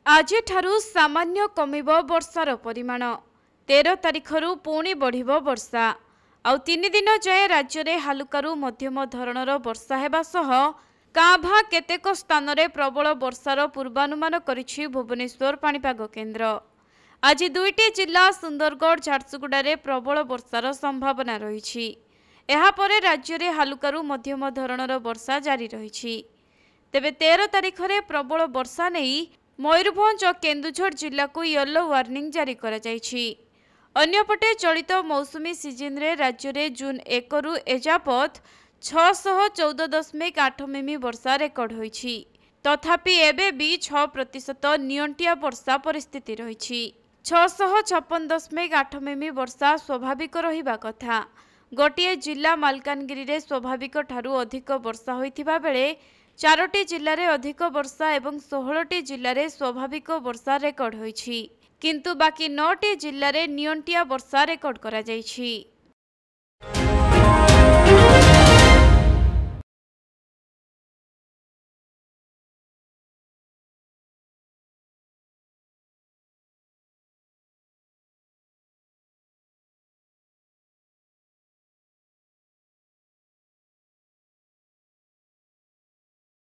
ଆଜିଠାରୁ ସାମାନ୍ୟ କମିବ ବର୍ଷାର ପରିମାଣ। 13 ତାରିଖରୁ ପୁଣି ବଢ଼ିବ ବର୍ଷା। ଆଉ 3 ଦିନ ଯାଏ ରାଜ୍ୟରେ ହାଲୁକାରୁ ମଧ୍ୟମ ଧରଣର ବର୍ଷା ହେବା ସହ କାଁ ଭାଁ କେତେକ ସ୍ଥାନରେ ପ୍ରବଳ ବର୍ଷାର ପୂର୍ବାନୁମାନ କରିଛି ଭୁବନେଶ୍ୱର ପାଣିପାଗ କେନ୍ଦ୍ର। ଆଜି 2ଟି ଜିଲ୍ଲା ସୁନ୍ଦରଗଡ଼ ଝାରସୁଗୁଡ଼ାରେ ପ୍ରବଳ ବର୍ଷାର ସମ୍ଭାବନା ରହିଛି। ଏହାପରେ ରାଜ୍ୟରେ ହାଲୁକାରୁ ମଧ୍ୟମ ଧରଣର ବର୍ଷା ଜାରି ରହିଛି। ତେବେ 13 ତାରିଖରେ ପ୍ରବଳ ବର୍ଷା ନେଇ ମୟୂରଭଞ୍ଜ ଓ କେନ୍ଦୁଝର ଜିଲ୍ଲାକୁ ୟେଲୋ ୱାର୍ଣ୍ଣିଂ ଜାରି କରାଯାଇଛି। ଅନ୍ୟପଟେ ଚଳିତ ମୌସୁମୀ ସିଜିନ୍ରେ ରାଜ୍ୟରେ ଜୁନ୍ 1ରୁ ଏଯାବତ୍ 614.8 ମିମି ବର୍ଷା ରେକର୍ଡ ହୋଇଛି। ତଥାପି ଏବେ ବି 6% ନିଅଣ୍ଟିଆ ବର୍ଷା ପରିସ୍ଥିତି ରହିଛି। 656.8 ମିମି ବର୍ଷା ସ୍ୱାଭାବିକ ରହିବା କଥା। ଗୋଟିଏ ଜିଲ୍ଲା ମାଲକାନଗିରିରେ ସ୍ୱାଭାବିକ ଠାରୁ ଅଧିକ ବର୍ଷା ହୋଇଥିବା ବେଳେ 4ଟି ଜିଲ୍ଲାରେ ଅଧିକ ବର୍ଷା ଏବଂ 16ଟି ଜିଲ୍ଲାରେ ସ୍ୱାଭାବିକ ବର୍ଷା ରେକର୍ଡ ହୋଇଛି। କିନ୍ତୁ ବାକି 9ଟି ଜିଲ୍ଲାରେ ନିଅଣ୍ଟିଆ ବର୍ଷା ରେକର୍ଡ କରାଯାଇଛି।